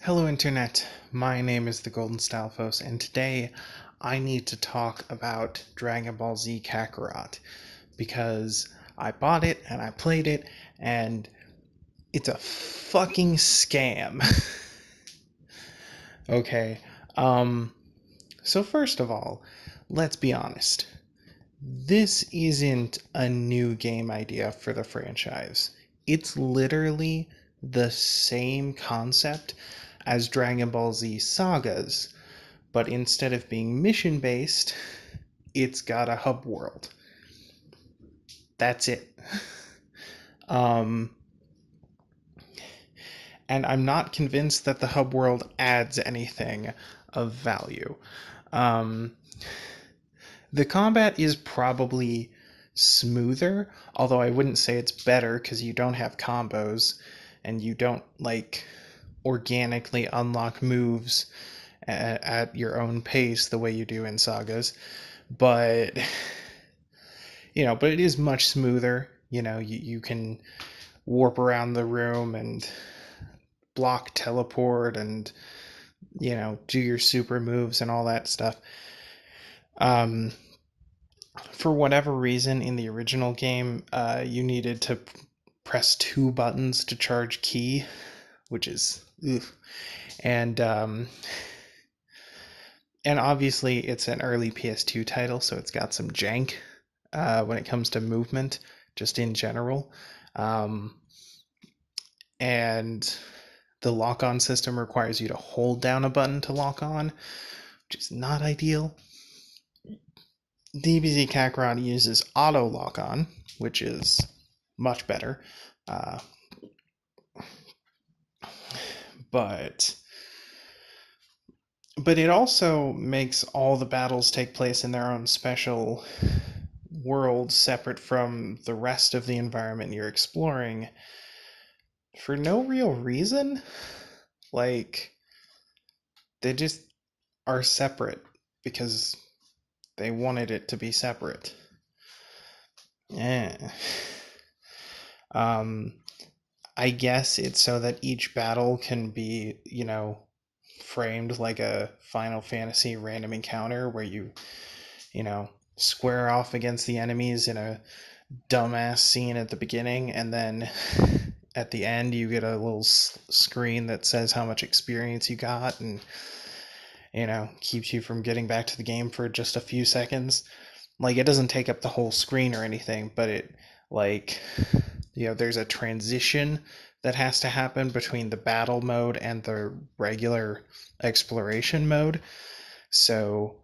Hello, Internet. My name is the Golden Stalfos, and today I need to talk about Dragon Ball Z Kakarot because I bought it and I played it, and it's a fucking scam. Okay, um, so first of all, let's be honest. This isn't a new game idea for the franchise. It's literally the same concept as Dragon Ball Z sagas, but instead of being mission based, it's got a hub world. That's it. Um, and I'm not convinced that the hub world adds anything of value. Um, the combat is probably smoother, although I wouldn't say it's better because you don't have combos and you don't organically unlock moves at your own pace the way you do in sagas. But but it is much smoother. You can warp around the room and block teleport and do your super moves and all that stuff. Um, for whatever reason, in the original game, you needed to press two buttons to charge ki, which is and and obviously it's an early PS2 title, so it's got some jank when it comes to movement, just in general. Um, and the lock-on system requires you to hold down a button to lock on, which is not ideal. DBZ Kakarot uses auto lock-on, which is much better. Uh, but it also makes all the battles take place in their own special world, separate from the rest of the environment you're exploring, for no real reason. Like, they just are separate because they wanted it to be separate. Yeah. I guess it's so that each battle can be, framed like a Final Fantasy random encounter where you square off against the enemies in a dumbass scene at the beginning, and then at the end you get a little screen that says how much experience you got and keeps you from getting back to the game for just a few seconds. Like, it doesn't take up the whole screen or anything, but it there's a transition that has to happen between the battle mode and the regular exploration mode. So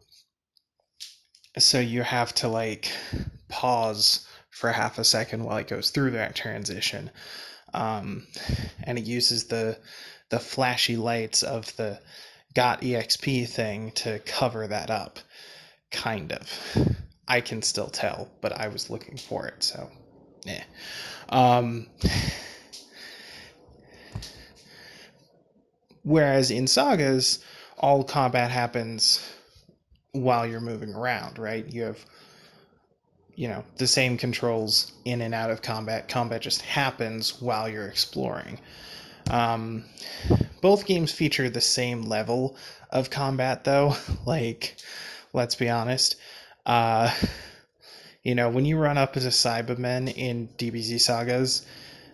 you have to pause for half a second while it goes through that transition. And it uses the flashy lights of the got exp thing to cover that up, kind of. I can still tell, but I was looking for it, so whereas in sagas, all combat happens while you're moving around, right? You have the same controls in and out of combat. Combat just happens while you're exploring. Both games feature the same level of combat, though. Let's be honest. When you run up as a Cyberman in DBZ sagas,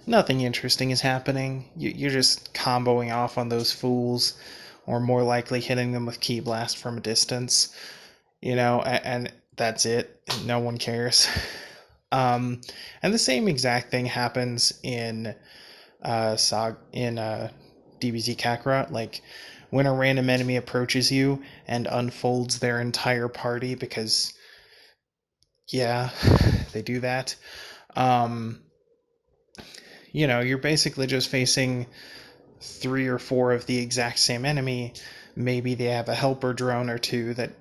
nothing interesting is happening. You're just comboing off on those fools, or more likely hitting them with Ki Blast from a distance. And that's it. No one cares. And the same exact thing happens in DBZ Kakarot. Like, when a random enemy approaches you and unfolds their entire party, because they do that. You're basically just facing 3 or 4 of the exact same enemy. Maybe they have a helper drone or two that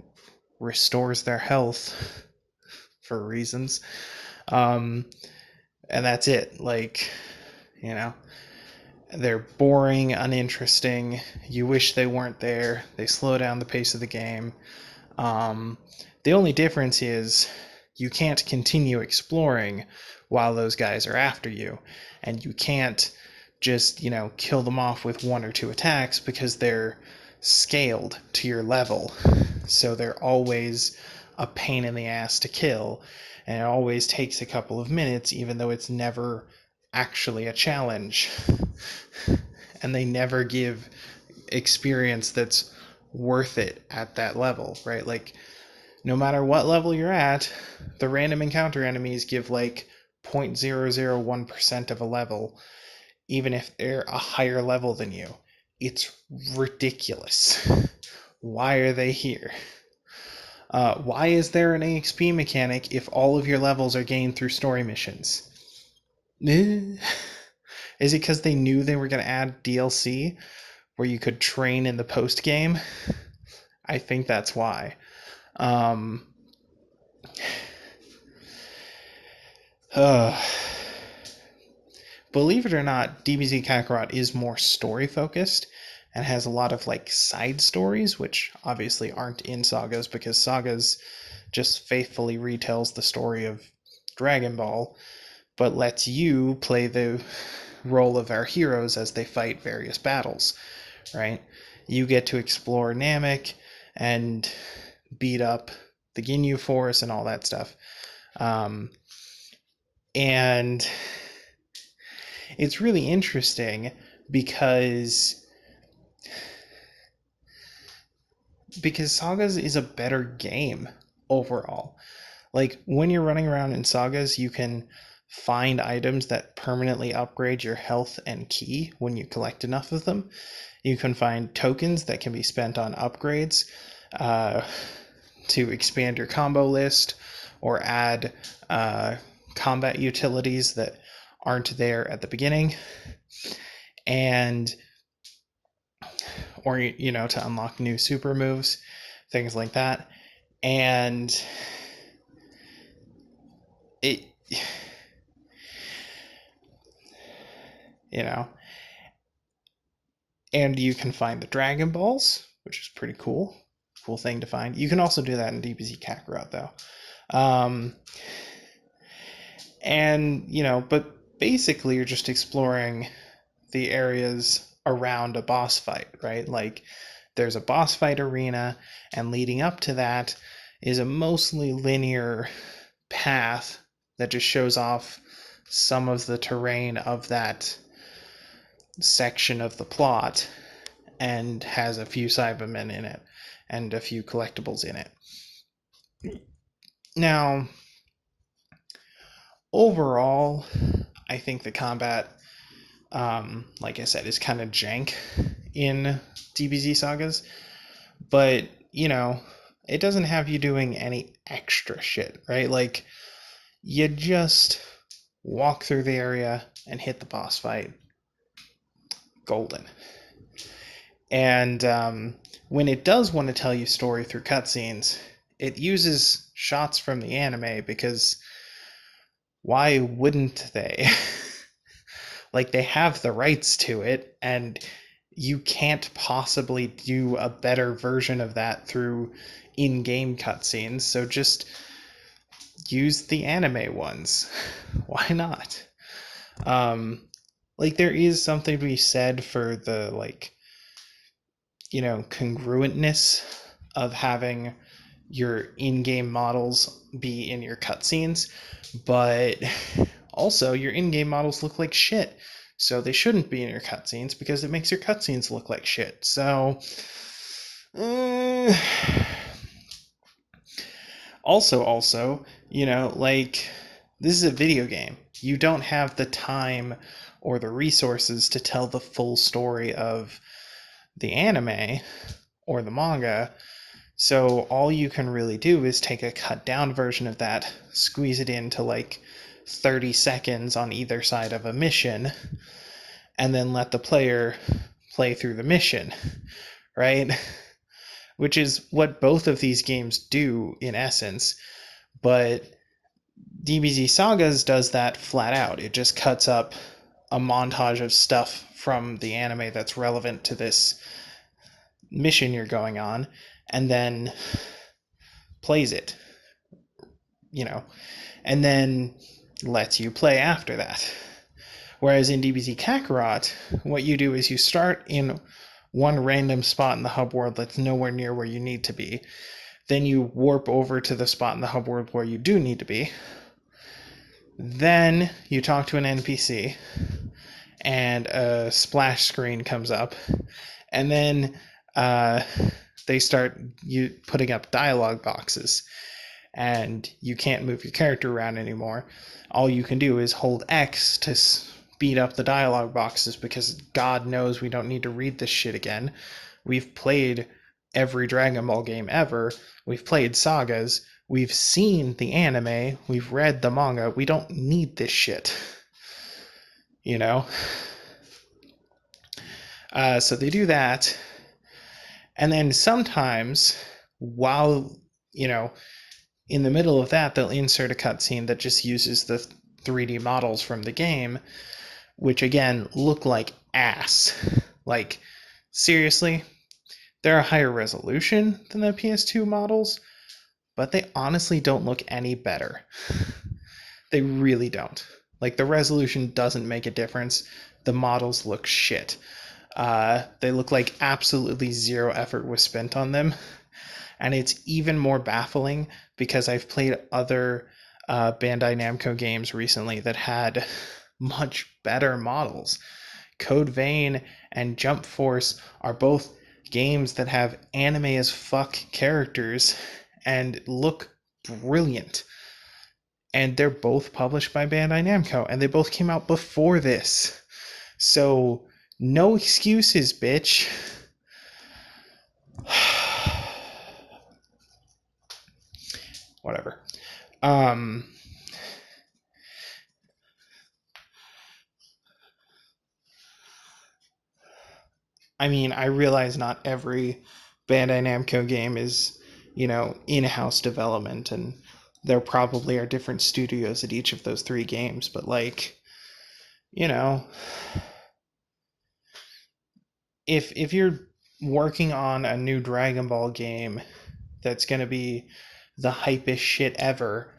restores their health for reasons. And that's it. They're boring, uninteresting. You wish they weren't there. They slow down the pace of the game. The only difference is you can't continue exploring while those guys are after you, and you can't just, kill them off with one or two attacks because they're scaled to your level. So they're always a pain in the ass to kill, and it always takes a couple of minutes, even though it's never actually a challenge. And they never give experience that's worth it at that level, right? Like, no matter what level you're at, the random encounter enemies give like 0.001% of a level, even if they're a higher level than you. It's ridiculous. Why are they here? Why is there an EXP mechanic if all of your levels are gained through story missions? Is it because they knew they were going to add DLC where you could train in the post game? I think that's why. Believe it or not, DBZ Kakarot is more story focused and has a lot of like side stories, which obviously aren't in Sagas because Sagas just faithfully retells the story of Dragon Ball, but lets you play the role of our heroes as they fight various battles, right? You get to explore Namek and beat up the Ginyu Force and all that stuff. And it's really interesting because Sagas is a better game overall. Like, when you're running around in Sagas, you can find items that permanently upgrade your health and ki when you collect enough of them. You can find tokens that can be spent on upgrades to expand your combo list or add combat utilities that aren't there at the beginning, and or to unlock new super moves, things like that. And it and you can find the Dragon Balls, which is pretty cool thing to find. You can also do that in DBZ Kakarot though. But basically you're just exploring the areas around a boss fight, right? Like, there's a boss fight arena, and leading up to that is a mostly linear path that just shows off some of the terrain of that section of the plot and has a few Cybermen in it and a few collectibles in it. Now, overall, I think the combat, like I said, is kind of jank in DBZ Sagas, but it doesn't have you doing any extra shit, right? Like, you just walk through the area and hit the boss fight. Golden. And when it does want to tell you story through cutscenes, it uses shots from the anime because why wouldn't they? Like, they have the rights to it, and you can't possibly do a better version of that through in-game cutscenes, so just use the anime ones. Why not? There is something to be said for the, congruentness of having your in-game models be in your cutscenes, but also your in-game models look like shit, so they shouldn't be in your cutscenes because it makes your cutscenes look like shit. So also, this is a video game. You don't have the time or the resources to tell the full story of the anime or the manga, so all you can really do is take a cut down version of that, squeeze it into 30 seconds on either side of a mission, and then let the player play through the mission, right? Which is what both of these games do in essence, but DBZ Sagas does that flat out. It just cuts up a montage of stuff from the anime that's relevant to this mission you're going on, and then plays it, and then lets you play after that. Whereas in DBZ Kakarot, what you do is you start in one random spot in the hub world that's nowhere near where you need to be. Then you warp over to the spot in the hub world where you do need to be. Then you talk to an NPC, and a splash screen comes up, and then they start you putting up dialogue boxes, and you can't move your character around anymore. All you can do is hold X to speed up the dialogue boxes, because God knows we don't need to read this shit again. We've played every Dragon Ball game ever. We've played sagas. We've seen the anime. We've read the manga. We don't need this shit. You know? So they do that. And then sometimes, while, in the middle of that, they'll insert a cutscene that just uses the 3D models from the game, which again look like ass. Like, seriously, they're a higher resolution than the PS2 models, but they honestly don't look any better. They really don't. Like, the resolution doesn't make a difference. The models look shit. They look like absolutely zero effort was spent on them. And it's even more baffling because I've played other Bandai Namco games recently that had much better models. Code Vein and Jump Force are both games that have anime as fuck characters and look brilliant. And they're both published by Bandai Namco, and they both came out before this. So, no excuses, bitch. Whatever. I mean, I realize not every Bandai Namco game is, in-house development, and there probably are different studios at each of those 3 games, but if you're working on a new Dragon Ball game that's going to be the hypest shit ever,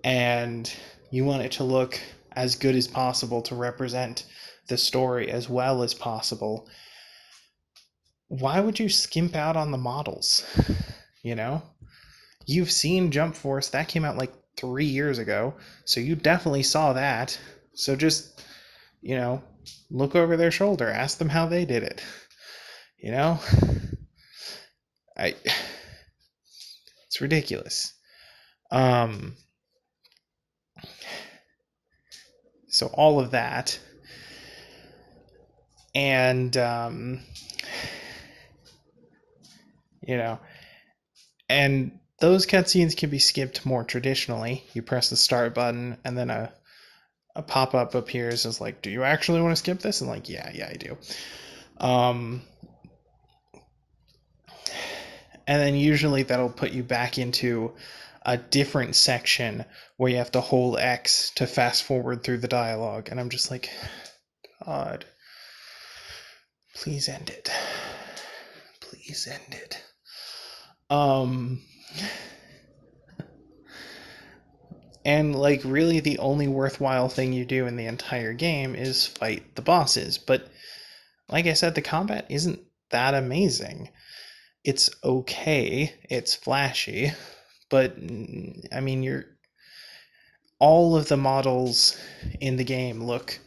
and you want it to look as good as possible to represent the story as well as possible, why would you skimp out on the models? You've seen Jump Force. That came out like 3 years ago, so you definitely saw that. So just, look over their shoulder, ask them how they did it. It's ridiculous. So all of that, and and those cutscenes can be skipped more traditionally. You press the start button, and then a pop-up appears as like, do you actually want to skip this? And like, yeah, I do. And then usually that'll put you back into a different section where you have to hold X to fast forward through the dialogue. And I'm just like, God, please end it. Please end it. And like, really the only worthwhile thing you do in the entire game is fight the bosses. But like I said, the combat isn't that amazing. It's okay, it's flashy, but I mean, all of the models in the game look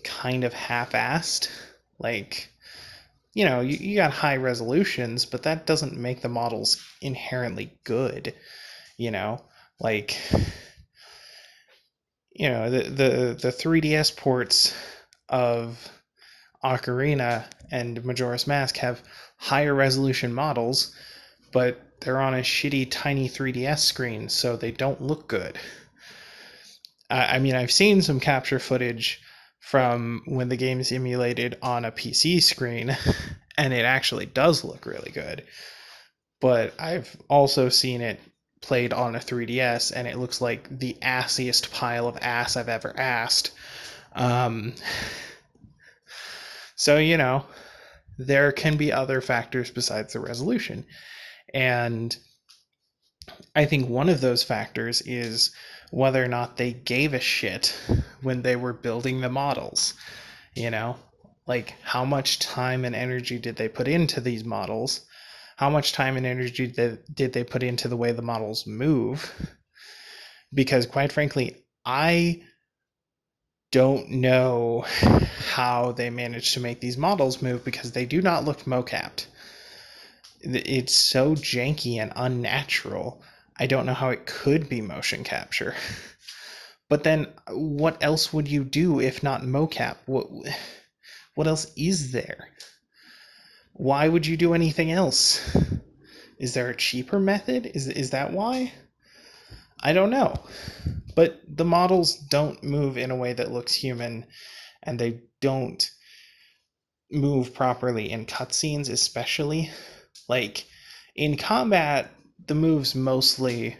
kind of half-assed. Like, you got high resolutions, but that doesn't make the models inherently good. Like, the 3DS ports of Ocarina and Majora's Mask have higher resolution models, but they're on a shitty tiny 3DS screen, so they don't look good. I mean, I've seen some capture footage from when the game is emulated on a PC screen, and it actually does look really good. But I've also seen it played on a 3DS, and it looks like the assiest pile of ass I've ever assed. So, there can be other factors besides the resolution. And I think one of those factors is whether or not they gave a shit when they were building the models, you know? Like, how much time and energy did they put into these models? How much time and energy did they put into the way the models move? Because, quite frankly, I don't know how they managed to make these models move because they do not look mocapped. It's so janky and unnatural. I don't know how it could be motion capture. But then, what else would you do if not mocap? What else is there? Why would you do anything else? Is there a cheaper method? Is that why? I don't know. But the models don't move in a way that looks human, and they don't move properly in cutscenes, especially. Like, in combat, the moves mostly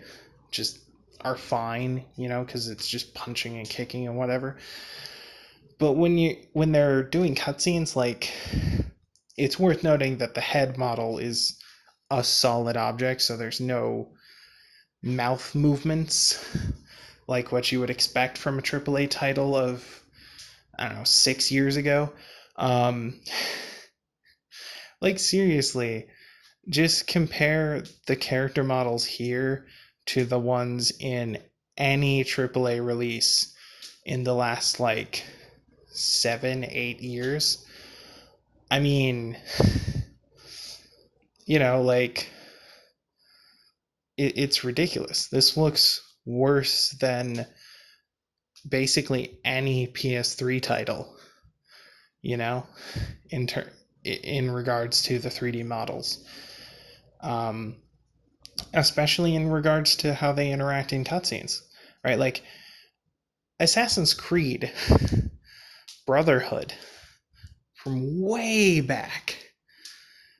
just are fine, because it's just punching and kicking and whatever. But when they're doing cutscenes, like, it's worth noting that the head model is a solid object, so there's no mouth movements like what you would expect from a AAA title of, I don't know, 6 years ago. Like, seriously, just compare the character models here to the ones in any AAA release in the last, like, 7-8 years. I mean, like, it's ridiculous. This looks worse than basically any PS3 title, in in regards to the 3D models. Especially in regards to how they interact in cutscenes, right? Like, Assassin's Creed Brotherhood from way back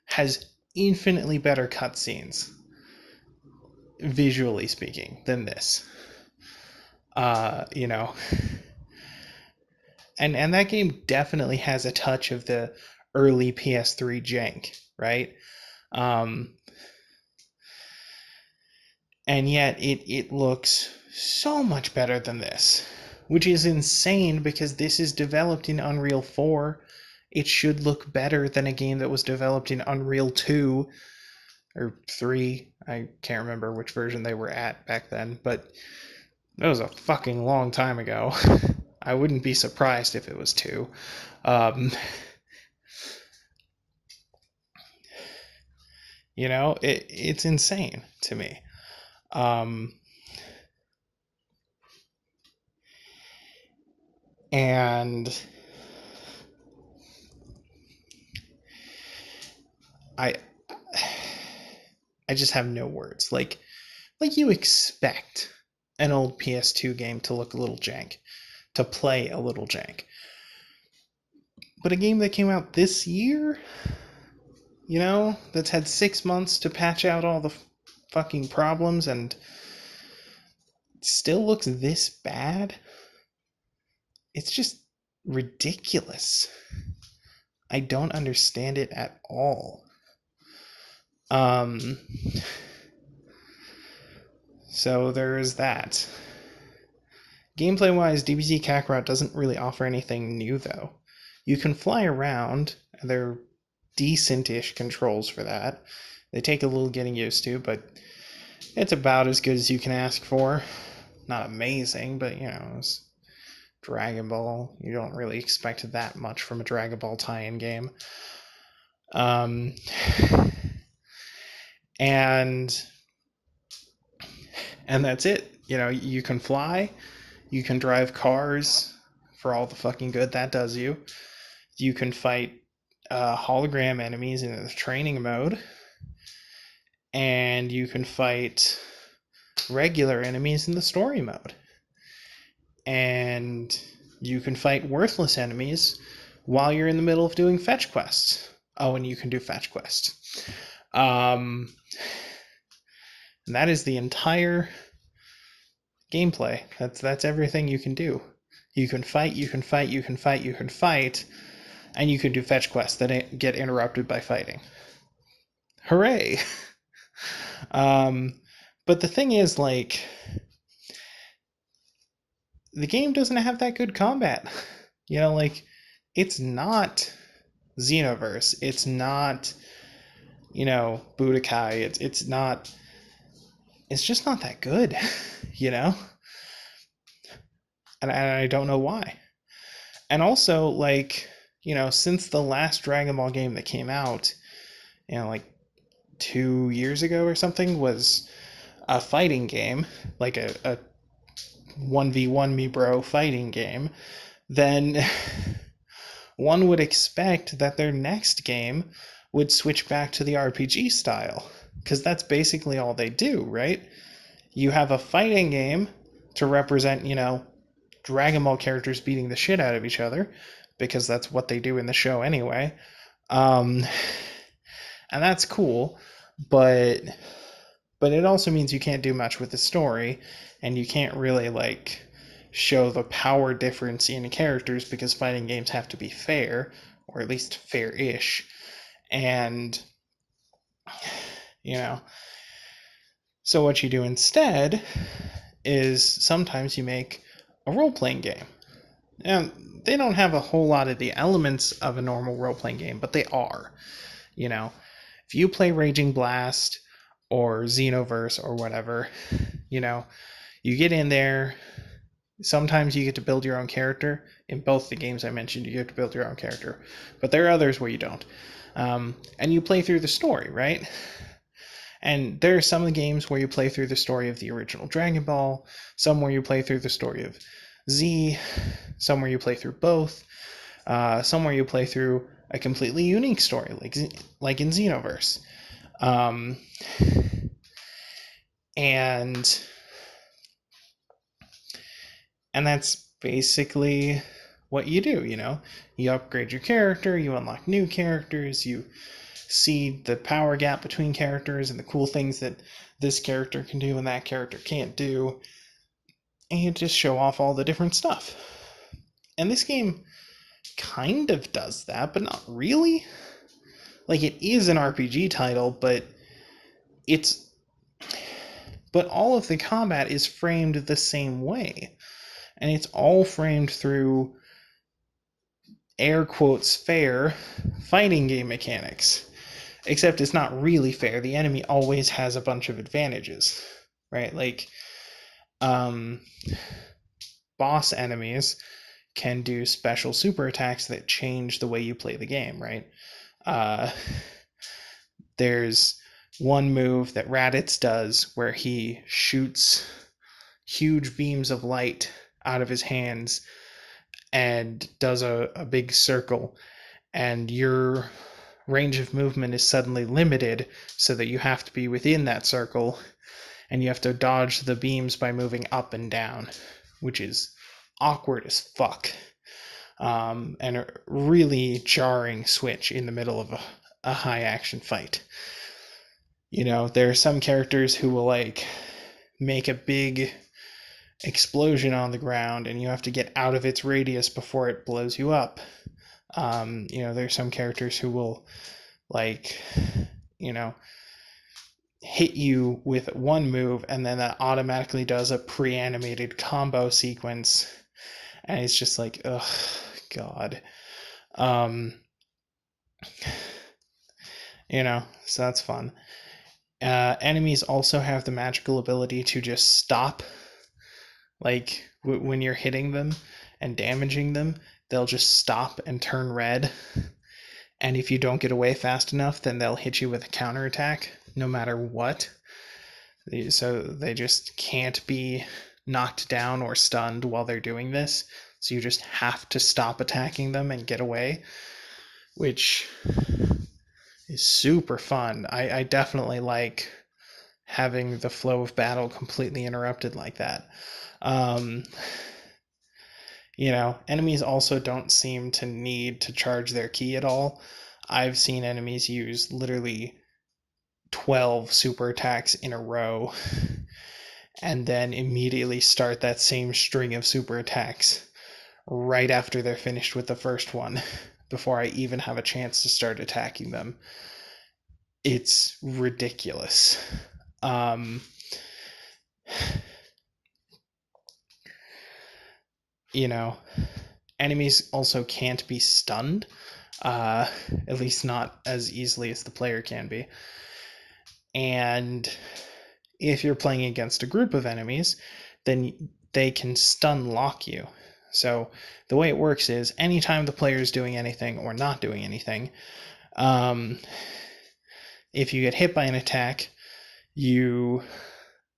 has infinitely better cutscenes, visually speaking, than this. You know, and that game definitely has a touch of the early PS3 jank, right? Um, and yet it looks so much better than this, which is insane because this is developed in Unreal 4. It should look better than a game that was developed in Unreal 2 or 3. I can't remember which version they were at back then, but that was a fucking long time ago. I wouldn't be surprised if it was 2. It's insane to me. And I I just have no words. Like you expect an old PS2 game to look a little jank, to play a little jank. But a game that came out this year, that's had 6 months to patch out all the fucking problems and still looks this bad? It's just ridiculous. I don't understand it at all. So there is that. Gameplay-wise, DBZ Kakarot doesn't really offer anything new, though. You can fly around, and there are decent-ish controls for that. They take a little getting used to, but it's about as good as you can ask for. Not amazing, but, it's Dragon Ball. You don't really expect that much from a Dragon Ball tie-in game. And that's it. You can fly, you can drive cars for all the fucking good that does you. You can fight hologram enemies in the training mode, and you can fight regular enemies in the story mode. And you can fight worthless enemies while you're in the middle of doing fetch quests. Oh, and you can do fetch quests. And that is the entire gameplay. That's everything you can do. You can fight, you can fight, you can fight, you can fight, and you can do fetch quests that get interrupted by fighting. Hooray! But the thing is, like, the game doesn't have that good combat. Like, it's not Xenoverse. It's not, Budokai. It's not. It's just not that good, you know. And I don't know why. And also, like, since the last Dragon Ball game that came out, like 2 years ago or something, was a fighting game, like a 1v1 me bro fighting game, then one would expect that their next game would switch back to the RPG style. Because that's basically all they do, right? You have a fighting game to represent, Dragon Ball characters beating the shit out of each other, because that's what they do in the show anyway. Um, and that's cool, but it also means you can't do much with the story, and you can't really show the power difference in characters, because fighting games have to be fair, or at least fair-ish. And so what you do instead is sometimes you make a role-playing game. And they don't have a whole lot of the elements of a normal role-playing game, but they are. If you play Raging Blast or Xenoverse or whatever, you get in there. Sometimes you get to build your own character. In both the games I mentioned, you get to build your own character. But there are others where you don't. And you play through the story, right? And there are some of the games where you play through the story of the original Dragon Ball, some where you play through the story of Z, some where you play through both, some where you play through a completely unique story, like in Xenoverse. And that's basically what you do, You upgrade your character, you unlock new characters, you see the power gap between characters and the cool things that this character can do and that character can't do, and you just show off all the different stuff. And this game kind of does that, but not really. Like, it is an RPG title, but all of the combat is framed the same way. And it's all framed through air quotes fair fighting game mechanics. Except it's not really fair. The enemy always has a bunch of advantages, right? Like, boss enemies can do special super attacks that change the way you play the game, right? There's one move that Raditz does where he shoots huge beams of light out of his hands and does a big circle, and your range of movement is suddenly limited so that you have to be within that circle, and you have to dodge the beams by moving up and down, which is awkward as fuck. And a really jarring switch in the middle of a high action fight. There are some characters who will make a big explosion on the ground and you have to get out of its radius before it blows you up. There's some characters who will hit you with one move and then that automatically does a pre-animated combo sequence, and it's just like, ugh, God. So that's fun. Enemies also have the magical ability to just stop. When you're hitting them and damaging them, they'll just stop and turn red. And if you don't get away fast enough, then they'll hit you with a counterattack, no matter what. So they just can't be knocked down or stunned while they're doing this. So you just have to stop attacking them and get away, which is super fun. I definitely like having the flow of battle completely interrupted like that. Enemies also don't seem to need to charge their ki at all. I've seen enemies use literally 12 super attacks in a row and then immediately start that same string of super attacks right after they're finished with the first one, before I even have a chance to start attacking them. It's ridiculous. you know, enemies also can't be stunned, at least not as easily as the player can be. And if you're playing against a group of enemies, then they can stun lock you. So the way it works is anytime the player is doing anything or not doing anything, if you get hit by an attack, you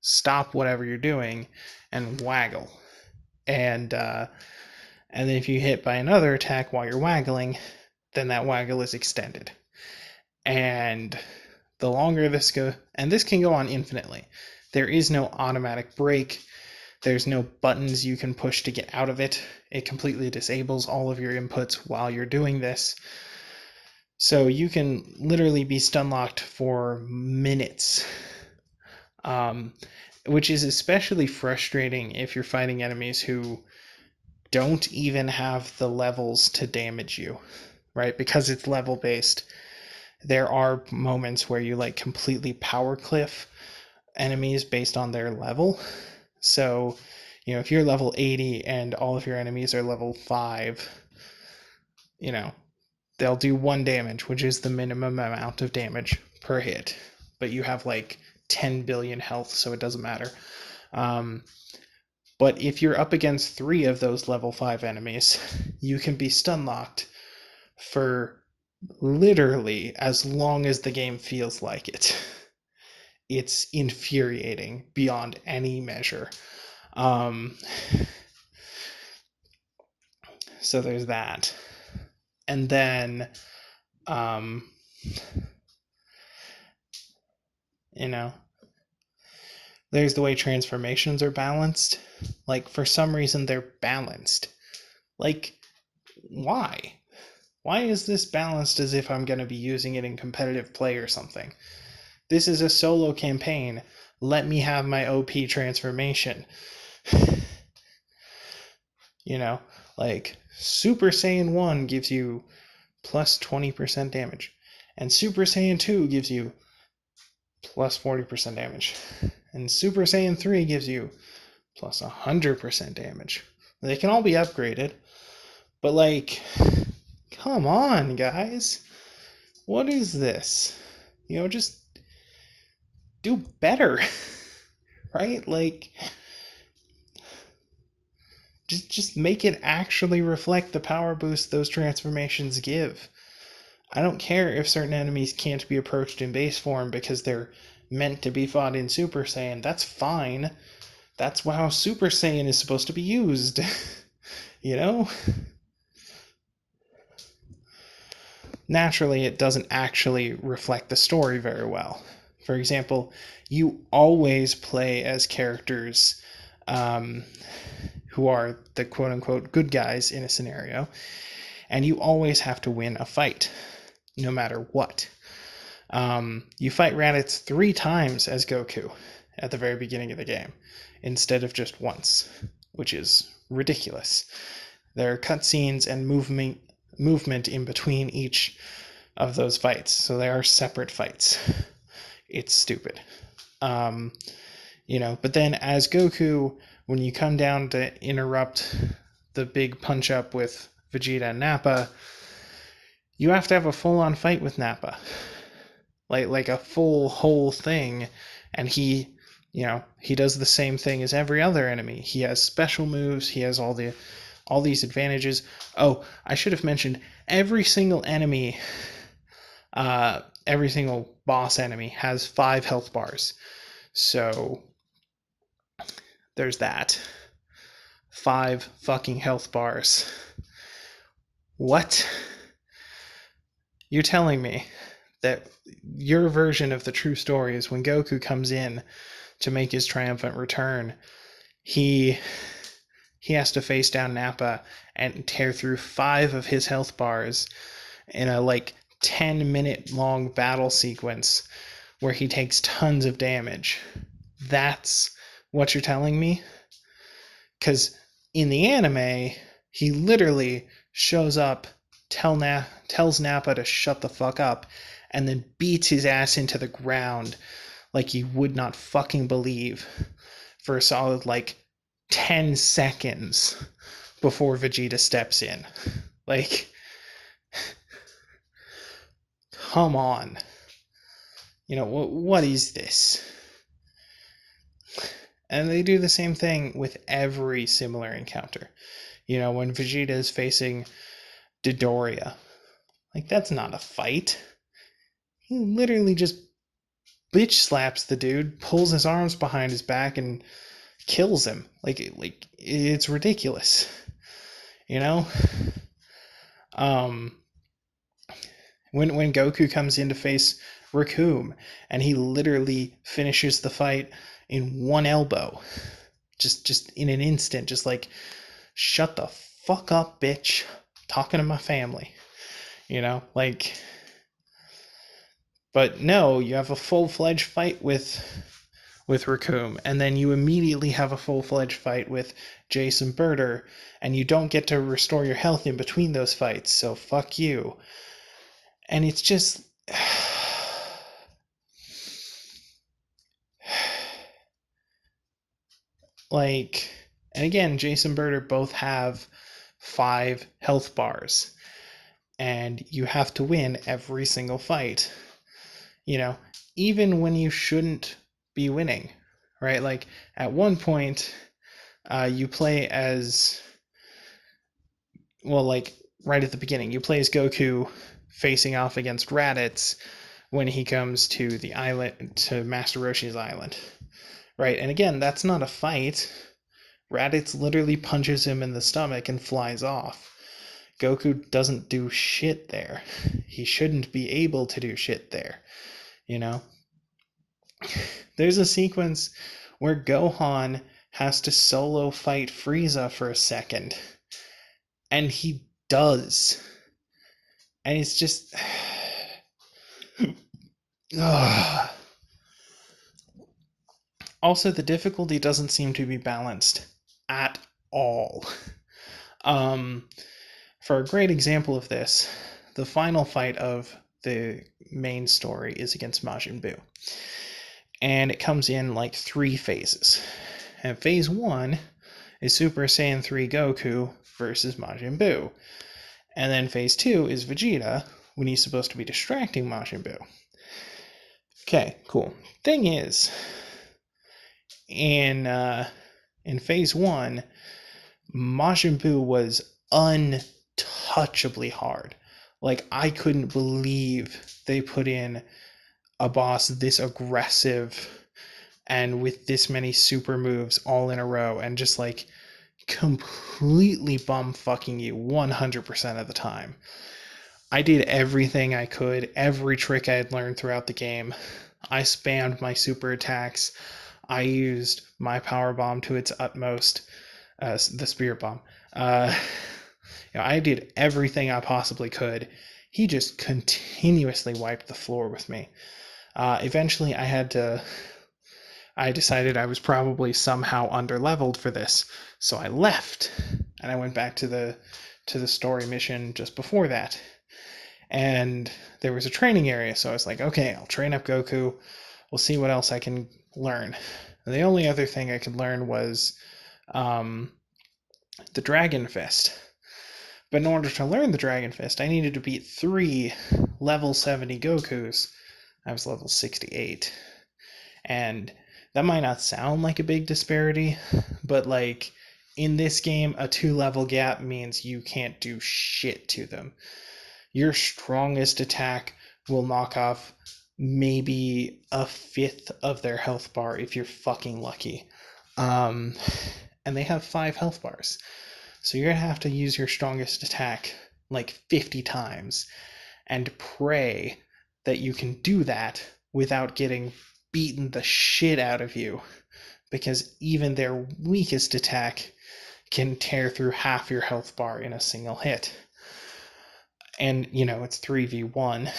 stop whatever you're doing and waggle. And then if you hit by another attack while you're waggling, then that waggle is extended. And the longer this goes, and this can go on infinitely. There is no automatic break. There's no buttons you can push to get out of it. It completely disables all of your inputs while you're doing this. So you can literally be stun locked for minutes, which is especially frustrating if you're fighting enemies who don't even have the levels to damage you, right? Because it's level based. There are moments where you like completely power cliff enemies based on their level. So, if you're level 80 and all of your enemies are level 5, they'll do 1 damage, which is the minimum amount of damage per hit. But you have like 10 billion health, so it doesn't matter. But if you're up against 3 of those level 5 enemies, you can be stun locked for literally as long as the game feels like it. It's infuriating beyond any measure. So there's that. And then, there's the way transformations are balanced. Like, for some reason, they're balanced. Like, why? Why is this balanced as if I'm going to be using it in competitive play or something? This is a solo campaign. Let me have my OP transformation. Like Super Saiyan 1 gives you plus 20% damage, and Super Saiyan 2 gives you plus 40% damage, and Super Saiyan 3 gives you plus 100% damage. They can all be upgraded, but like, come on, guys. What is this? Just do better, right? Like, just make it actually reflect the power boost those transformations give. I don't care if certain enemies can't be approached in base form because they're meant to be fought in Super Saiyan. That's fine. That's how Super Saiyan is supposed to be used. Naturally, it doesn't actually reflect the story very well. For example, you always play as characters who are the quote-unquote good guys in a scenario, and you always have to win a fight, no matter what. You fight Raditz 3 times as Goku at the very beginning of the game, instead of just once, which is ridiculous. There are cutscenes and movement in between each of those fights, so they are separate fights. It's stupid. But then as Goku, when you come down to interrupt the big punch up with Vegeta and Nappa, you have to have a full-on fight with Nappa. Like a full whole thing, and he does the same thing as every other enemy. He has special moves, he has all these advantages. Oh, I should have mentioned every single enemy, every single boss enemy has 5 health bars. So there's that. 5 fucking health bars. What? You're telling me that your version of the true story is when Goku comes in to make his triumphant return, he has to face down Nappa and tear through 5 of his health bars in a 10-minute long battle sequence where he takes tons of damage. That's what you're telling me? Because in the anime, he literally shows up, tells Nappa to shut the fuck up, and then beats his ass into the ground like you would not fucking believe for a solid 10 seconds before Vegeta steps in. Like, come on. What is this? And they do the same thing with every similar encounter. When Vegeta is facing Dodoria, like, that's not a fight. He literally just bitch slaps the dude, pulls his arms behind his back, and kills him. Like it's ridiculous. Um, when Goku comes in to face Raccoon, and he literally finishes the fight in one elbow, just in an instant, just like, shut the fuck up, bitch. I'm talking to my family. Like, but no, you have a full-fledged fight with Raccoon, and then you immediately have a full-fledged fight with Jason Birder, and you don't get to restore your health in between those fights, so fuck you. And it's just... like, and again, Jason Birder both have 5 health bars, and you have to win every single fight. Even when you shouldn't be winning, right? Like, at one point, you play as, well, like, right at the beginning, you play as Goku facing off against Raditz when he comes to the island, to Master Roshi's island, right? And again, that's not a fight. Raditz literally punches him in the stomach and flies off. Goku doesn't do shit there. He shouldn't be able to do shit there, There's a sequence where Gohan has to solo fight Frieza for a second, and he does. And it's just... Also, the difficulty doesn't seem to be balanced at all. For a great example of this, the final fight of the main story is against Majin Buu. And it comes in like 3 phases. And phase 1 is Super Saiyan 3 Goku versus Majin Buu. And then phase 2 is Vegeta, when he's supposed to be distracting Majin Buu. Okay, cool. Thing is, in phase 1, Majin Buu was untouchably hard. Like, I couldn't believe they put in a boss this aggressive and with this many super moves all in a row and just like completely bum-fucking you 100% of the time. I did everything I could, every trick I had learned throughout the game. I spammed my super attacks. I used my power bomb to its utmost, the spirit bomb. I did everything I possibly could. He just continuously wiped the floor with me. Eventually, I decided I was probably somehow underleveled for this, so I left, and I went back to the story mission just before that. And there was a training area, so I was like, okay, I'll train up Goku. We'll see what else I can learn. And the only other thing I could learn was the Dragon Fist. But in order to learn the Dragon Fist, I needed to beat 3 level 70 Gokus. I was level 68. And that might not sound like a big disparity, but like in this game, a 2-level gap means you can't do shit to them. Your strongest attack will knock off maybe a 1/5 of their health bar if you're fucking lucky. And they have 5 health bars. So you're going to have to use your strongest attack like 50 times and pray that you can do that without getting beaten the shit out of you, because even their weakest attack can tear through half your health bar in a single hit. And, it's 3v1.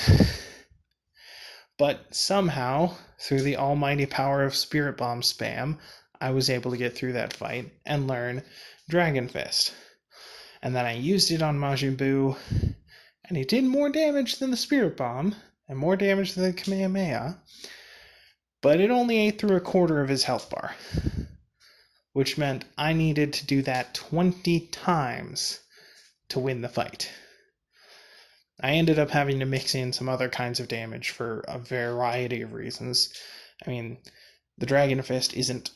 But somehow, through the almighty power of Spirit Bomb spam, I was able to get through that fight and learn Dragon Fist. And then I used it on Majin Buu, and it did more damage than the Spirit Bomb, and more damage than the Kamehameha, but it only ate through 1/4 of his health bar. which meant I needed to do that 20 times to win the fight. I ended up having to mix in some other kinds of damage for a variety of reasons. I mean, the Dragon Fist isn't,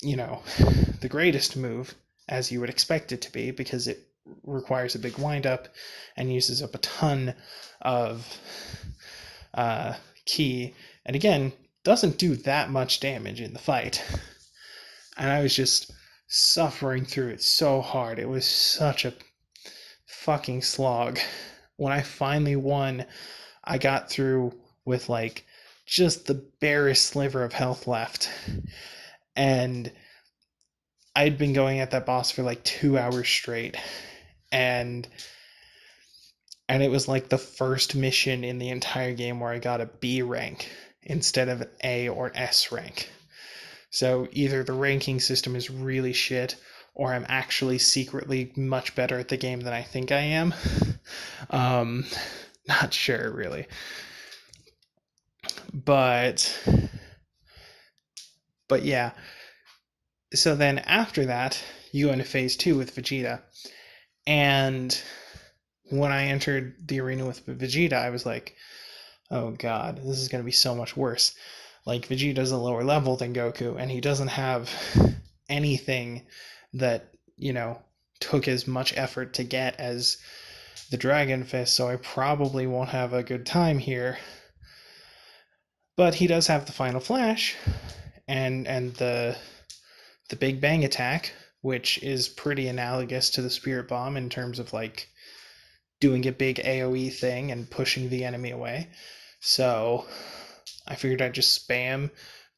the greatest move, as you would expect it to be, because it requires a big windup and uses up a ton of ki, and again, doesn't do that much damage in the fight. And I was just suffering through it so hard. It was such a fucking slog. When I finally won, I got through with like just the barest sliver of health left. And I'd been going at that boss for like 2 hours straight. And it was like the first mission in the entire game where I got a B rank instead of an A or an S rank. So either the ranking system is really shit, or I'm actually secretly much better at the game than I think I am. Not sure, really. But yeah. So then after that, you go into phase 2 with Vegeta. And when I entered the arena with Vegeta, I was like, oh god, this is going to be so much worse. Like, Vegeta's a lower level than Goku, and he doesn't have anything that, took as much effort to get as the Dragon Fist, so I probably won't have a good time here. But he does have the Final Flash, and the Big Bang attack, which is pretty analogous to the Spirit Bomb in terms of, like, doing a big AoE thing and pushing the enemy away. So I figured I'd just spam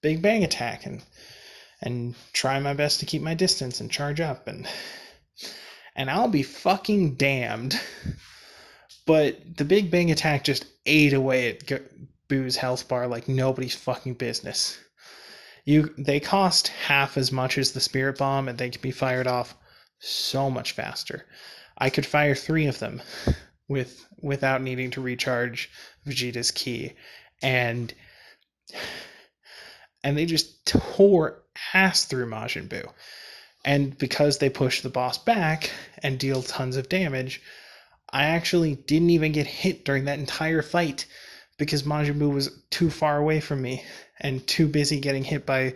Big Bang attack and try my best to keep my distance and charge up, and I'll be fucking damned, but the Big Bang attack just ate away at Boo's health bar like nobody's fucking business. They cost half as much as the Spirit Bomb, and they can be fired off so much faster. I could fire 3 of them without needing to recharge Vegeta's ki, and they just tore ass through Majin Buu. And because they push the boss back and deal tons of damage, I actually didn't even get hit during that entire fight because Majin Buu was too far away from me and too busy getting hit by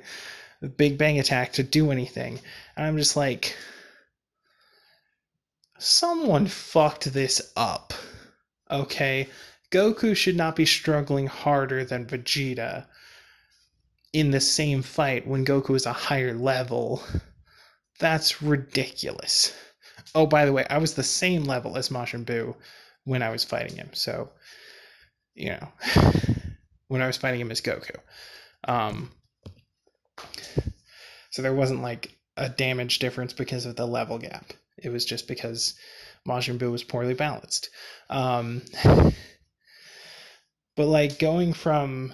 the Big Bang attack to do anything. And I'm just like, someone fucked this up. Okay? Goku should not be struggling harder than Vegeta in the same fight when Goku is a higher level. That's ridiculous. Oh, by the way, I was the same level as Majin Buu when I was fighting him. So, when I was fighting him as Goku. So there wasn't like a damage difference because of the level gap. It was just because Majin Buu was poorly balanced. But like going from,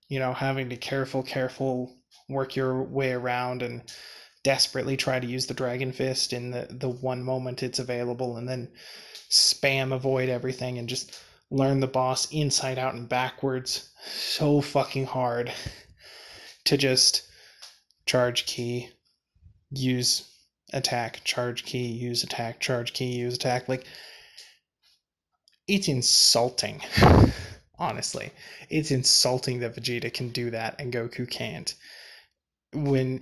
having to careful work your way around and desperately try to use the Dragon Fist in the one moment it's available, and then spam avoid everything and just learn the boss inside out and backwards so fucking hard, to just charge ki, use attack, charge ki, use attack, charge ki, use attack. Like, it's insulting. Honestly, it's insulting that Vegeta can do that and Goku can't. When,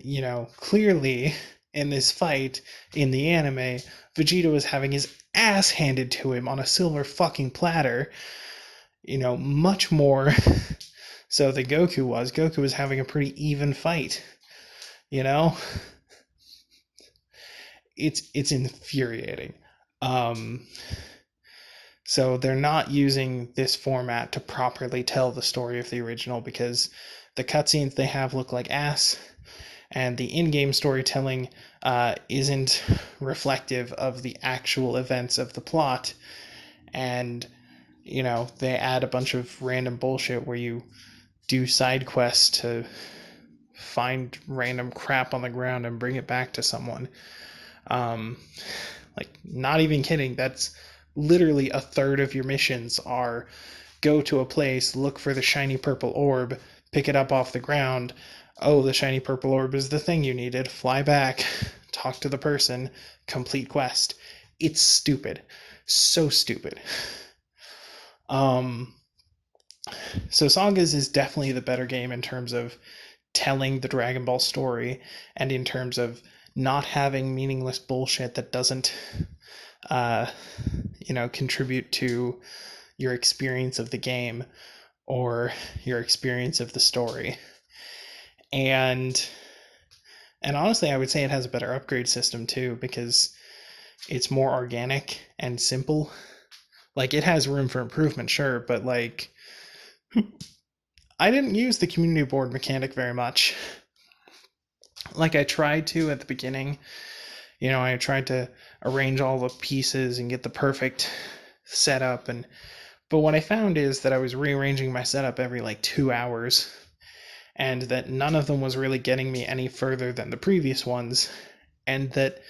clearly in this fight in the anime, Vegeta was having his ass handed to him on a silver fucking platter, much more so than Goku was. Goku was having a pretty even fight, It's infuriating. So they're not using this format to properly tell the story of the original because the cutscenes they have look like ass, and the in-game storytelling isn't reflective of the actual events of the plot. And, they add a bunch of random bullshit where you do side quests to find random crap on the ground and bring it back to someone. Like, not even kidding, that's literally a third of your missions are go to a place, look for the shiny purple orb, pick it up off the ground, Oh, the shiny purple orb is the thing you needed. Fly back, talk to the person, complete quest. It's stupid. So stupid. Um, so Sagas is definitely the better game in terms of telling the Dragon Ball story and in terms of not having meaningless bullshit that doesn't, uh, contribute to your experience of the game or your experience of the story. And honestly, I would say it has a better upgrade system too because it's more organic and simple. Like it has room for improvement, sure, but like I didn't use the community board mechanic very much. Like I tried to at the beginning. I tried to arrange all the pieces and get the perfect setup but what I found is that I was rearranging my setup every like 2 hours and that none of them was really getting me any further than the previous ones and that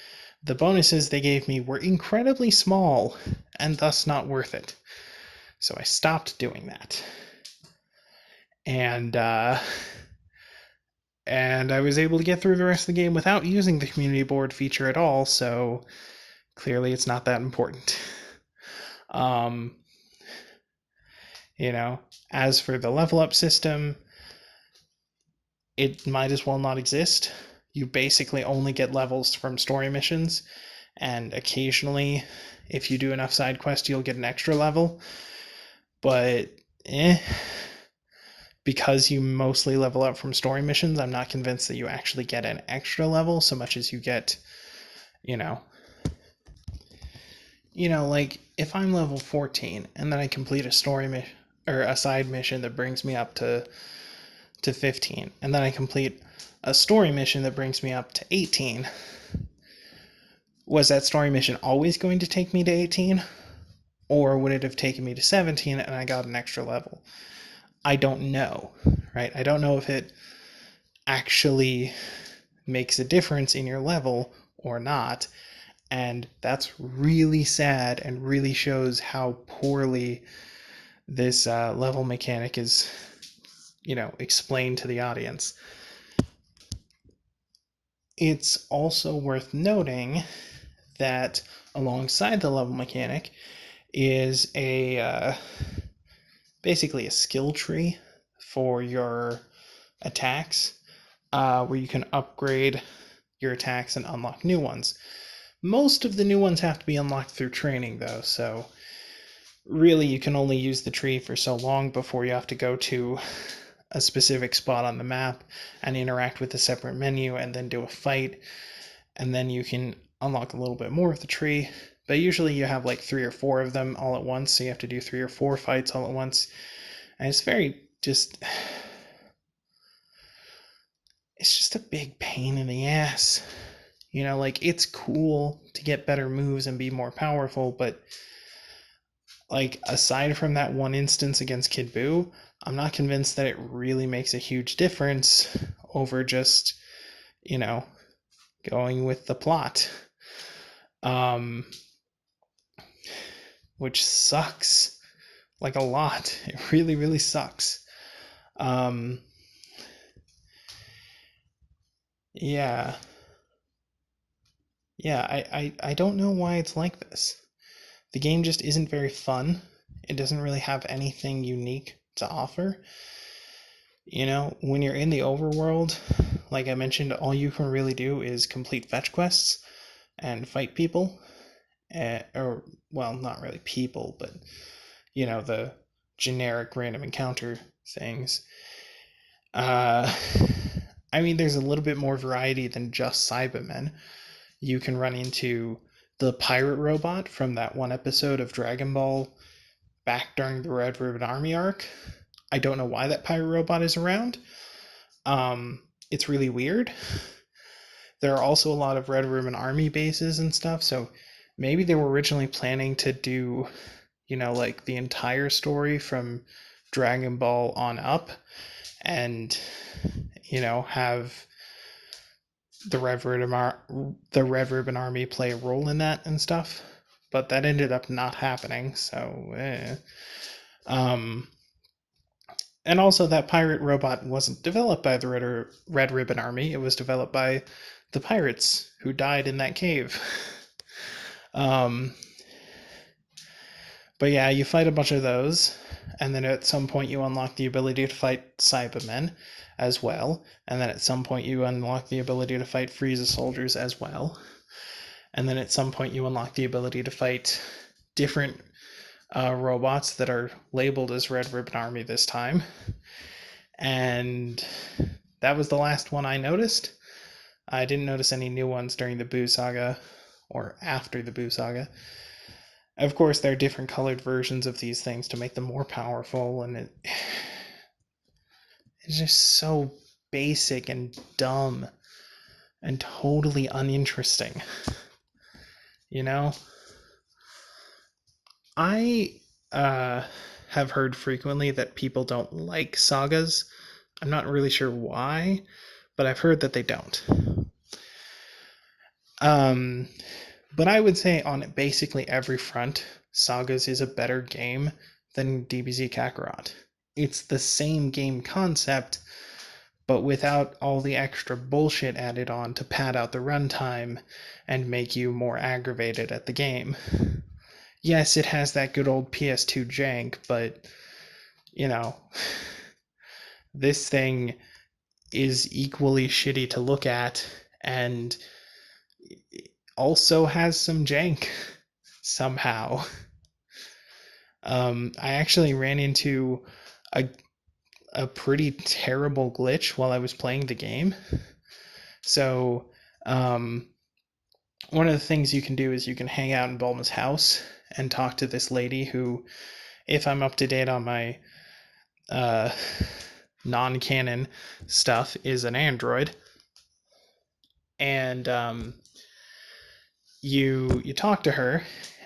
the bonuses they gave me were incredibly small and thus not worth it. So I stopped doing that. And I was able to get through the rest of the game without using the community board feature at all, so clearly it's not that important. Um, as for the level up system, it might as well not exist. You basically only get levels from story missions, and occasionally, if you do enough side quests, you'll get an extra level. But, because you mostly level up from story missions, I'm not convinced that you actually get an extra level so much as you get, like if I'm level 14 and then I complete a story mission or a side mission that brings me up to 15, and then I complete a story mission that brings me up to 18. Was that story mission always going to take me to 18? Or would it have taken me to 17 and I got an extra level? I don't know, right? I don't know if it actually makes a difference in your level or not. And that's really sad and really shows how poorly this level mechanic is, explained to the audience. It's also worth noting that alongside the level mechanic is basically a skill tree for your attacks, where you can upgrade your attacks and unlock new ones. Most of the new ones have to be unlocked through training, though, so really you can only use the tree for so long before you have to go to a specific spot on the map and interact with a separate menu and then do a fight, and then you can unlock a little bit more of the tree. But usually you have like 3 or 4 of them all at once, so you have to do 3 or 4 fights all at once. And it's just a big pain in the ass. Like it's cool to get better moves and be more powerful, but like aside from that one instance against Kid Buu, I'm not convinced that it really makes a huge difference over just, going with the plot. Which sucks like a lot. It really, really sucks. Yeah. Yeah, I don't know why it's like this. The game just isn't very fun. It doesn't really have anything unique to offer. When you're in the overworld, like I mentioned, all you can really do is complete fetch quests and fight people. Or, well, not really people, but, the generic random encounter things. I mean, there's a little bit more variety than just Cybermen. You can run into the pirate robot from that one episode of Dragon Ball back during the Red Ribbon Army arc. I don't know why that pirate robot is around. It's really weird. There are also a lot of Red Ribbon Army bases and stuff, so maybe they were originally planning to do, like the entire story from Dragon Ball on up and, have the Red Ribbon Army play a role in that and stuff, but that ended up not happening. So, And also, that pirate robot wasn't developed by the Red Ribbon Army. It was developed by the pirates who died in that cave. Um, but yeah, you fight a bunch of those, and then at some point you unlock the ability to fight Cybermen as well, and then at some point you unlock the ability to fight Frieza soldiers as well, and then at some point you unlock the ability to fight different robots that are labeled as Red Ribbon Army this time. And that was the last one I noticed. I didn't notice any new ones during the Boo Saga or after the Boo Saga. Of course, there are different colored versions of these things to make them more powerful, and it's just so basic and dumb and totally uninteresting. You know? I have heard frequently that people don't like sagas. I'm not really sure why, but I've heard that they don't. But I would say on basically every front, Sagas is a better game than DBZ Kakarot. It's the same game concept, but without all the extra bullshit added on to pad out the runtime and make you more aggravated at the game. Yes, it has that good old PS2 jank, but, you know, this thing is equally shitty to look at and also has some jank somehow. I actually ran into a, a pretty terrible glitch while I was playing the game. So, one of the things you can do is you can hang out in Bulma's house and talk to this lady who, if I'm up to date on my non-canon stuff, is an android. And you talk to her,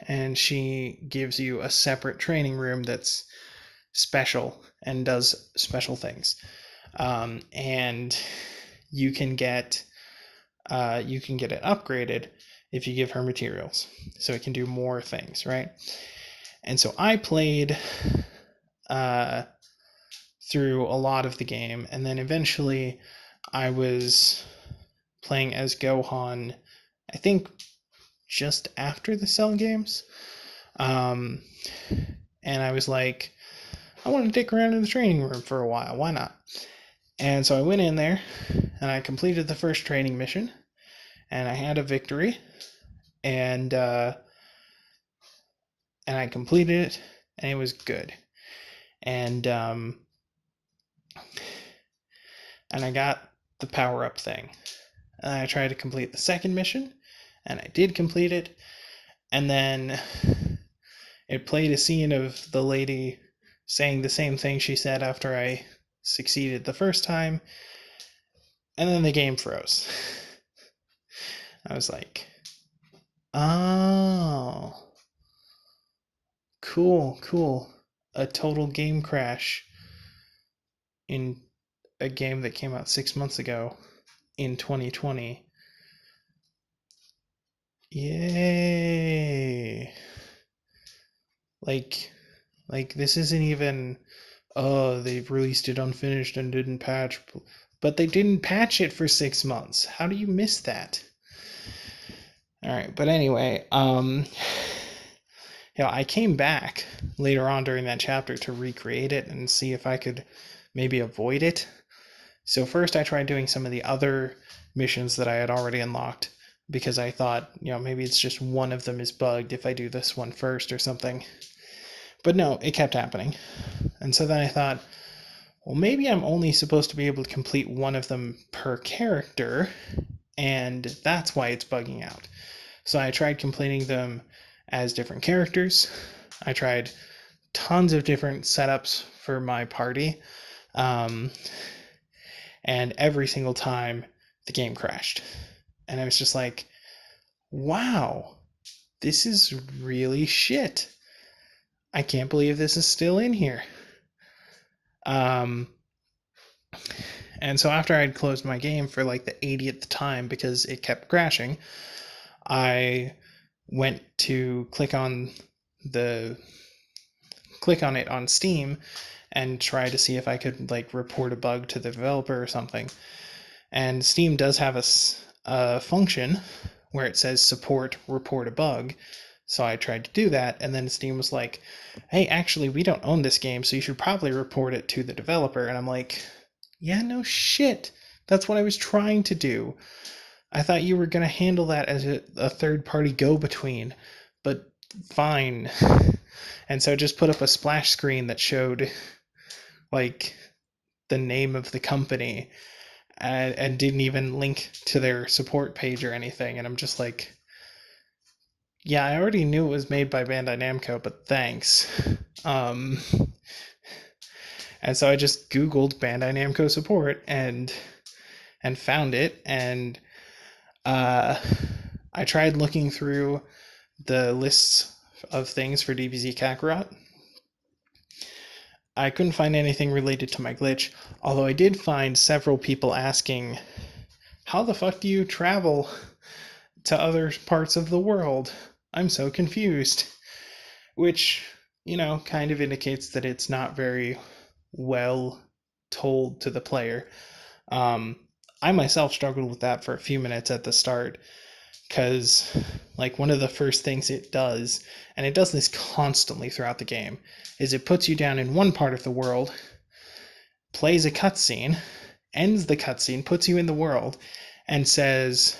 and she gives you a separate training room that's special and does special things. And you can get it upgraded if you give her materials, so it can do more things, right? And so I played through a lot of the game, and then eventually I was playing as Gohan, I think just after the Cell games. And I was like, I want to dick around in the training room for a while. Why not? And so I went in there, and I completed the first training mission, and I had a victory, and I completed it, and it was good. And I got the power-up thing. And I tried to complete the second mission, and I did complete it, and then it played a scene of the lady saying the same thing she said after I succeeded the first time, and then the game froze. I was like, oh, cool. A total game crash in a game that came out 6 months ago in 2020. Yay. Like this isn't even, oh, they've released it unfinished and didn't patch. But they didn't patch it for 6 months. How do you miss that? Alright, but anyway, I came back later on during that chapter to recreate it and see if I could maybe avoid it. So first I tried doing some of the other missions that I had already unlocked, because I thought, maybe it's just one of them is bugged if I do this one first or something. But no, it kept happening. And so then I thought, well, maybe I'm only supposed to be able to complete one of them per character, and that's why it's bugging out. So I tried completing them as different characters. I tried tons of different setups for my party. And every single time the game crashed. And I was just like, wow, this is really shit. I can't believe this is still in here. And so after I'd closed my game for like the 80th time because it kept crashing, I went to click on it on Steam, and try to see if I could like report a bug to the developer or something. And Steam does have a function where it says support report a bug. So I tried to do that, and then Steam was like, hey, actually, we don't own this game, so you should probably report it to the developer. And I'm like, yeah, no shit. That's what I was trying to do. I thought you were going to handle that as a third-party go-between, but fine. And so just put up a splash screen that showed, like, the name of the company and didn't even link to their support page or anything. And I'm just like, yeah, I already knew it was made by Bandai Namco, but thanks. Um, and so I just Googled Bandai Namco support and found it, and I tried looking through the lists of things for DBZ Kakarot. I couldn't find anything related to my glitch, although I did find several people asking, how the fuck do you travel to other parts of the world? I'm so confused. Which, kind of indicates that it's not very well told to the player. I myself struggled with that for a few minutes at the start, because like one of the first things it does, and it does this constantly throughout the game, is it puts you down in one part of the world, plays a cutscene, ends the cutscene, puts you in the world, and says,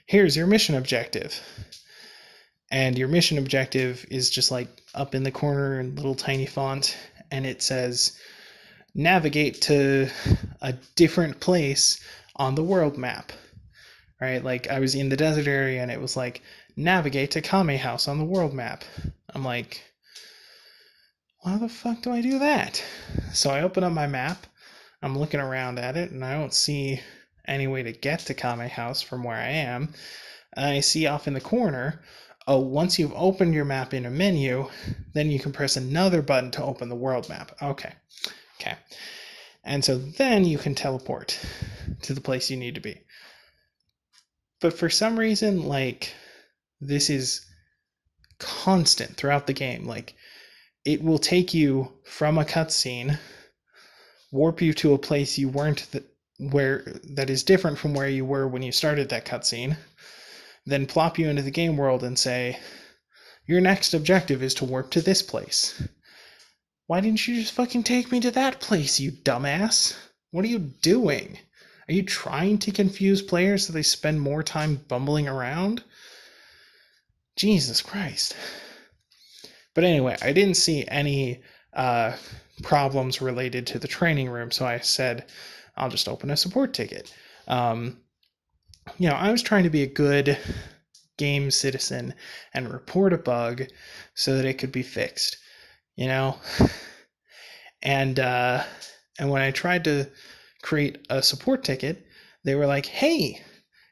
here's your mission objective. And your mission objective is just like up in the corner in little tiny font, and it says, navigate to a different place on the world map. Right? Like I was in the desert area and it was like, navigate to Kame House on the world map. I'm like, how the fuck do I do that? So I open up my map, I'm looking around at it, and I don't see any way to get to Kame House from where I am. And I see off in the corner, oh, once you've opened your map in a menu, then you can press another button to open the world map. Okay. And so then you can teleport to the place you need to be. But for some reason, like, this is constant throughout the game. Like, it will take you from a cutscene, warp you to a place you weren't that is different from where you were when you started that cutscene, then plop you into the game world and say, your next objective is to warp to this place. Why didn't you just fucking take me to that place, you dumbass? What are you doing? Are you trying to confuse players so they spend more time bumbling around? Jesus Christ. But anyway, I didn't see any problems related to the training room, so I said, I'll just open a support ticket. I was trying to be a good game citizen and report a bug so that it could be fixed, And when I tried to create a support ticket, they were like, hey,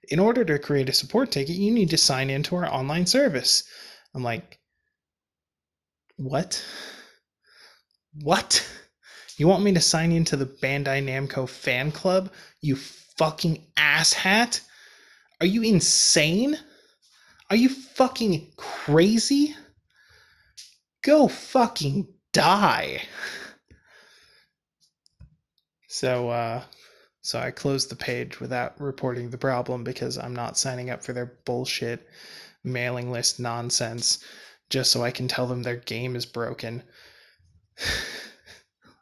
in order to create a support ticket, you need to sign into our online service. I'm like, what? What? You want me to sign into the Bandai Namco fan club? You fucking asshat? Are you insane? Are you fucking crazy? Go fucking die. So I closed the page without reporting the problem because I'm not signing up for their bullshit mailing list nonsense just so I can tell them their game is broken.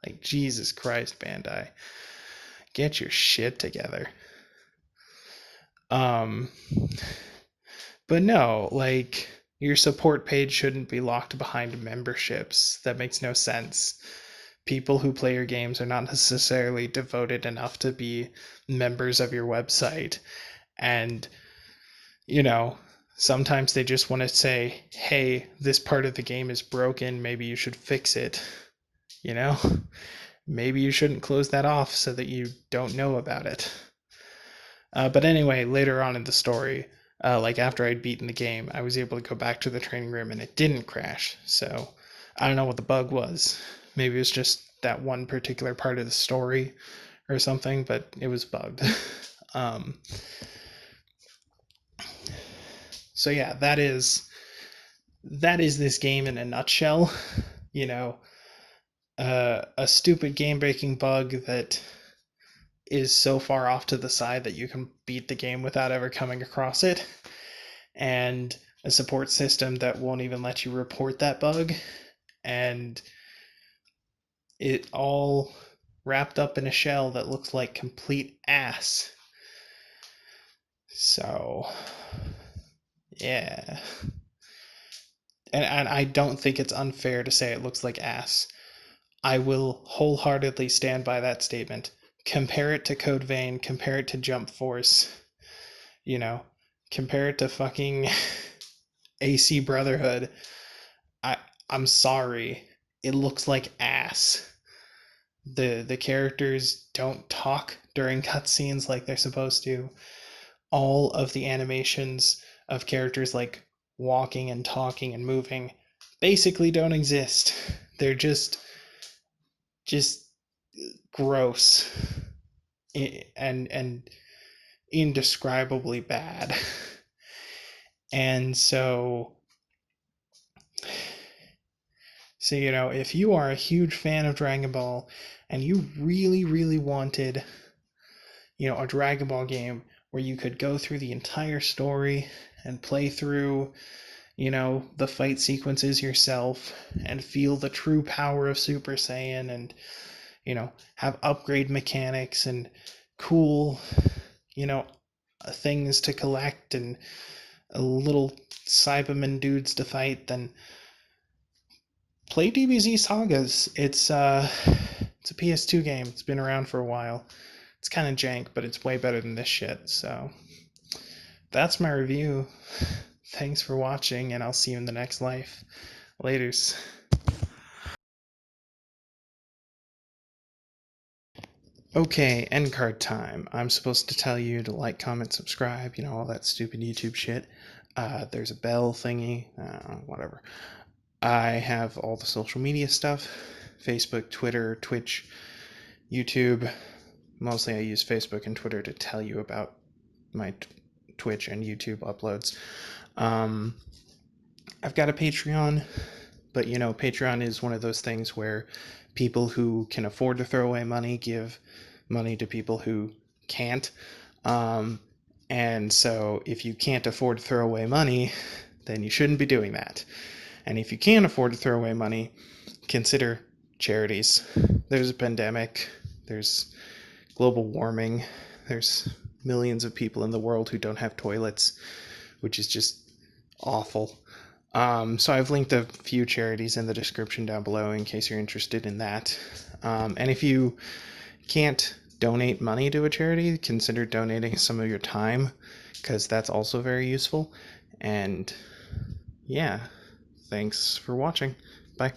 Like, Jesus Christ, Bandai. Get your shit together. But no, like, your support page shouldn't be locked behind memberships. That makes no sense. People who play your games are not necessarily devoted enough to be members of your website. And, sometimes they just want to say, hey, this part of the game is broken. Maybe you should fix it. Maybe you shouldn't close that off so that you don't know about it. But anyway, later on in the story, like after I'd beaten the game, I was able to go back to the training room and it didn't crash. So I don't know what the bug was. Maybe it was just that one particular part of the story or something, but it was bugged. So yeah, that is this game in a nutshell. a stupid game breaking bug that is so far off to the side that you can beat the game without ever coming across it, and a support system that won't even let you report that bug, and it all wrapped up in a shell that looks like complete ass. So, yeah. And I don't think it's unfair to say it looks like ass. I will wholeheartedly stand by that statement. Compare it to Code Vein, compare it to Jump Force, you know, compare it to fucking AC Brotherhood. I I'm sorry. It looks like ass. The characters don't talk during cutscenes like they're supposed to. All of the animations of characters like walking and talking and moving basically don't exist. They're just gross and indescribably bad. And so if you are a huge fan of Dragon Ball and you really really wanted a Dragon Ball game where you could go through the entire story and play through the fight sequences yourself and feel the true power of Super Saiyan and have upgrade mechanics and cool you know things to collect and a little Cyberman dudes to fight, then play DBZ Sagas. It's a PS2 game. It's been around for a while. It's kind of jank, but it's way better than this shit. So that's my review. Thanks for watching, and I'll see you in the next life. Laters. Okay, end card time. I'm supposed to tell you to like, comment, subscribe, all that stupid YouTube shit. There's a bell thingy, whatever. I have all the social media stuff: Facebook, Twitter, Twitch, YouTube. Mostly I use Facebook and Twitter to tell you about my Twitch and YouTube uploads. I've got a Patreon, but Patreon is one of those things where people who can afford to throw away money give money to people who can't. And so if you can't afford to throw away money, then you shouldn't be doing that. And if you can afford to throw away money, consider charities. There's a pandemic, there's global warming, there's millions of people in the world who don't have toilets, which is just awful. So I've linked a few charities in the description down below in case you're interested in that. And if you can't donate money to a charity, consider donating some of your time, because that's also very useful. And yeah, thanks for watching. Bye.